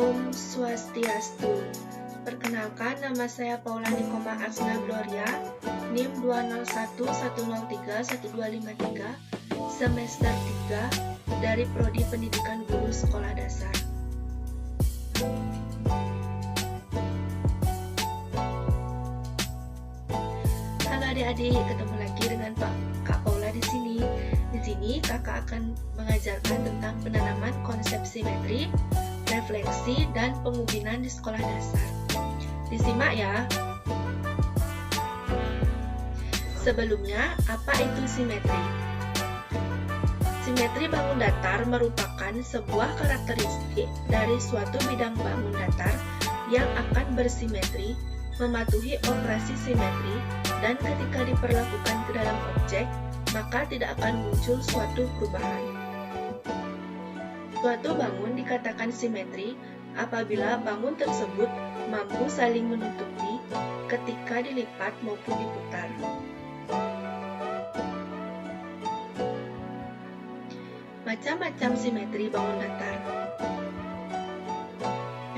Om Swastiastu. Perkenalkan, nama saya Paula Nikoma Arsna Gloria, NIM 20110312553, semester 3 dari Prodi Pendidikan Guru Sekolah Dasar. Halo adik-adik, ketemu lagi dengan Kak Paula di sini. Di sini kakak akan mengajarkan tentang penanaman konsep simetri, refleksi, dan pengubinan di sekolah dasar. Disimak ya. Sebelumnya, apa itu simetri? Simetri bangun datar merupakan sebuah karakteristik dari suatu bidang bangun datar yang akan bersimetri, mematuhi operasi simetri, dan ketika diperlakukan ke dalam objek, maka tidak akan muncul suatu perubahan. Suatu bangun dikatakan simetri apabila bangun tersebut mampu saling menutupi ketika dilipat maupun diputar. Macam-macam simetri bangun datar.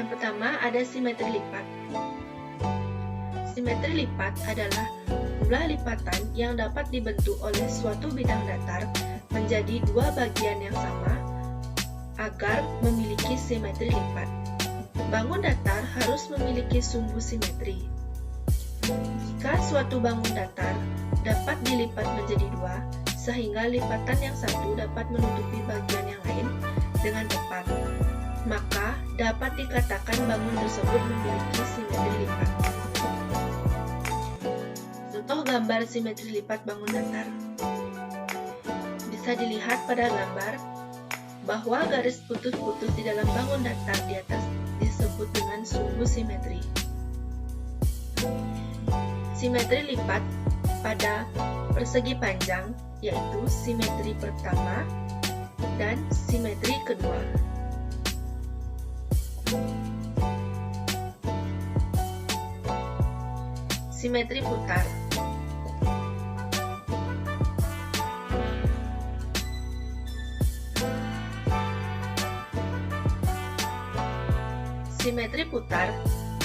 Yang pertama ada simetri lipat. Simetri lipat adalah jumlah lipatan yang dapat dibentuk oleh suatu bidang datar menjadi dua bagian yang sama agar memiliki simetri lipat. Bangun datar harus memiliki sumbu simetri. Jika suatu bangun datar dapat dilipat menjadi dua, sehingga lipatan yang satu dapat menutupi bagian yang lain dengan tepat, maka dapat dikatakan bangun tersebut memiliki simetri lipat. Contoh gambar simetri lipat bangun datar. Bisa dilihat pada gambar bahwa garis putus-putus di dalam bangun datar di atas disebut dengan sumbu simetri. Simetri lipat pada persegi panjang yaitu simetri pertama dan simetri kedua. Simetri putar. Simetri putar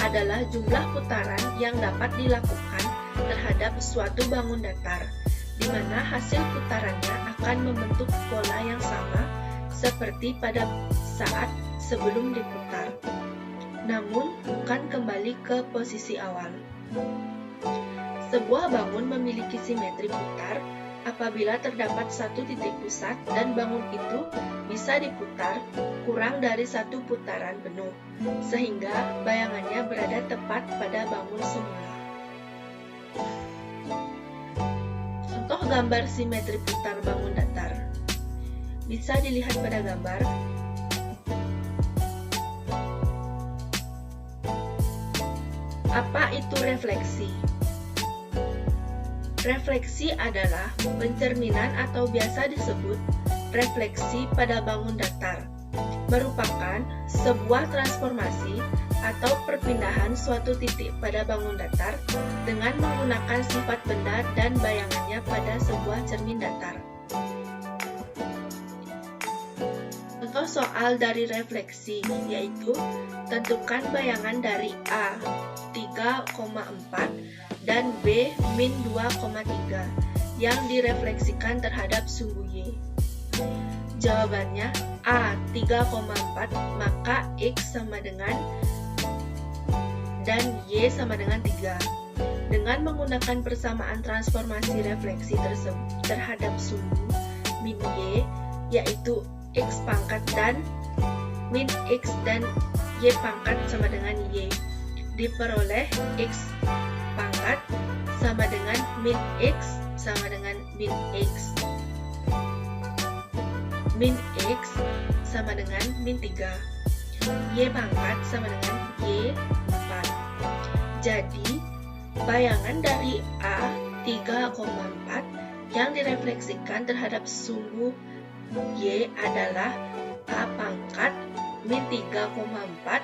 adalah jumlah putaran yang dapat dilakukan terhadap suatu bangun datar, di mana hasil putarannya akan membentuk pola yang sama seperti pada saat sebelum diputar, namun bukan kembali ke posisi awal. Sebuah bangun memiliki simetri putar apabila terdapat satu titik pusat dan bangun itu bisa diputar kurang dari satu putaran penuh, sehingga bayangannya berada tepat pada bangun semula. Contoh gambar simetri putar bangun datar. Bisa dilihat pada gambar. Apa itu refleksi? Refleksi adalah pencerminan atau biasa disebut refleksi pada bangun datar, merupakan sebuah transformasi atau perpindahan suatu titik pada bangun datar dengan menggunakan sifat benda dan bayangannya pada sebuah cermin datar. Contoh soal dari refleksi yaitu tentukan bayangan dari A 3,4 dan B min 2,3 yang direfleksikan terhadap sumbu Y. Jawabannya A 3,4 maka X sama dengan dan Y sama dengan 3. Dengan menggunakan persamaan transformasi refleksi tersebut terhadap sumbu min Y yaitu X pangkat dan min X dan Y pangkat sama dengan Y, diperoleh X pangkat sama dengan min X sama dengan min X. Min X sama dengan min 3. Y pangkat sama dengan Y 4. Jadi, bayangan dari A 3,4 yang direfleksikan terhadap sumbu Y adalah A pangkat min 3,4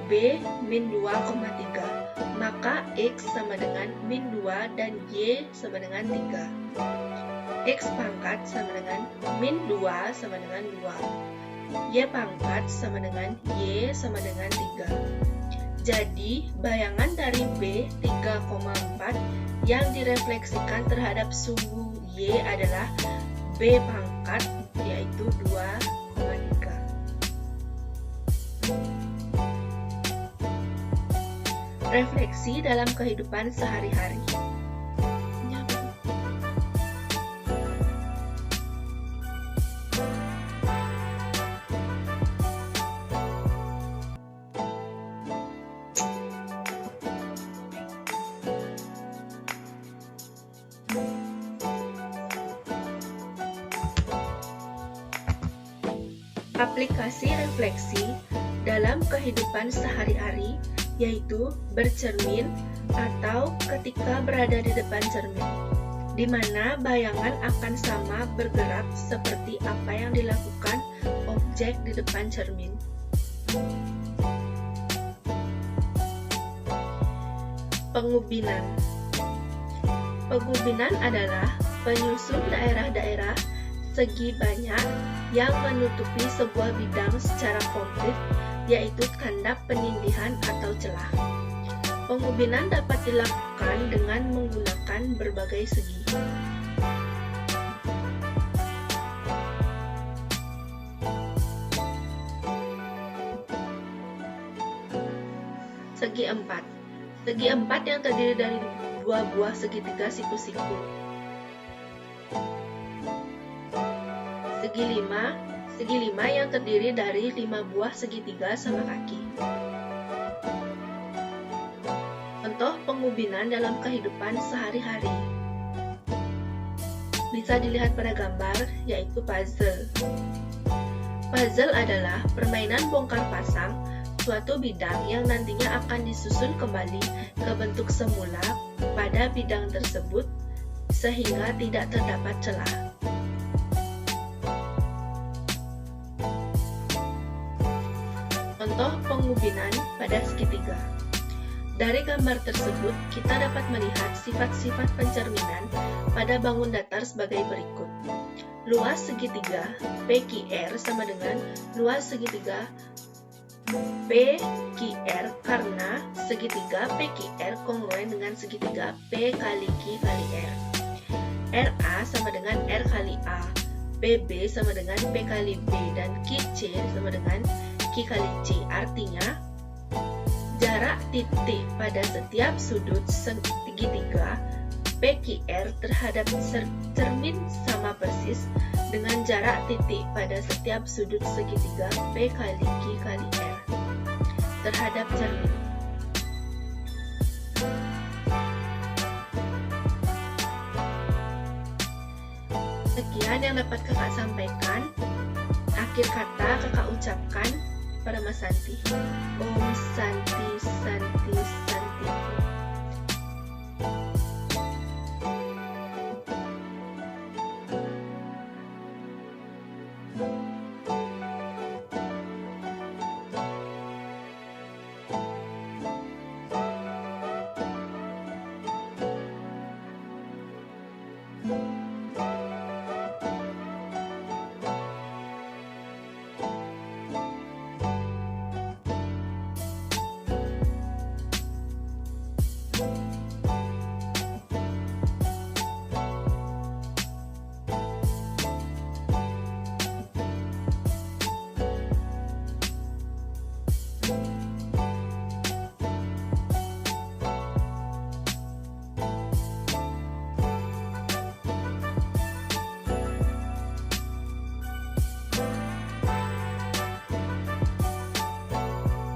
B min 2,3, maka X sama dengan min 2 dan Y sama dengan 3. X pangkat sama dengan min 2 sama dengan 2. Y pangkat sama dengan Y sama dengan 3. Jadi, bayangan dari B 3,4 yang direfleksikan terhadap suhu Y adalah B pangkat, yaitu 2,3. Refleksi dalam kehidupan sehari-hari. Aplikasi refleksi dalam kehidupan sehari-hari yaitu bercermin atau ketika berada di depan cermin, di mana bayangan akan sama bergerak seperti apa yang dilakukan objek di depan cermin. Pengubinan. Pengubinan adalah penyusun daerah-daerah segi banyak yang menutupi sebuah bidang secara komplit, yaitu kandap penindihan atau celah. Pengubinan dapat dilakukan dengan menggunakan berbagai segi. Segi 4. Segi 4 yang terdiri dari dua buah segitiga siku-siku. Segi 5 yang terdiri dari 5 buah segitiga sama kaki. Contoh pengubinan dalam kehidupan sehari-hari bisa dilihat pada gambar, yaitu puzzle. Puzzle adalah permainan bongkar pasang suatu bidang yang nantinya akan disusun kembali ke bentuk semula pada bidang tersebut sehingga tidak terdapat celah. Contoh pengubinan pada segitiga. Dari gambar tersebut, kita dapat melihat sifat-sifat pencerminan pada bangun datar sebagai berikut. Luas segitiga PQR sama dengan luas segitiga PQR karena segitiga PQR kongruen dengan segitiga P kali Q kali R. RA sama dengan R kali A, PB sama dengan P kali B, dan QC sama dengan Q kali C. Artinya, jarak titik pada setiap sudut segitiga PQR terhadap cermin sama persis dengan jarak titik pada setiap sudut segitiga P kali Q kali R terhadap cermin. Sekian yang dapat kakak sampaikan. Akhir kata kakak ucapkan pada Mas Santi. Om Santi Santi Santi. Thank you.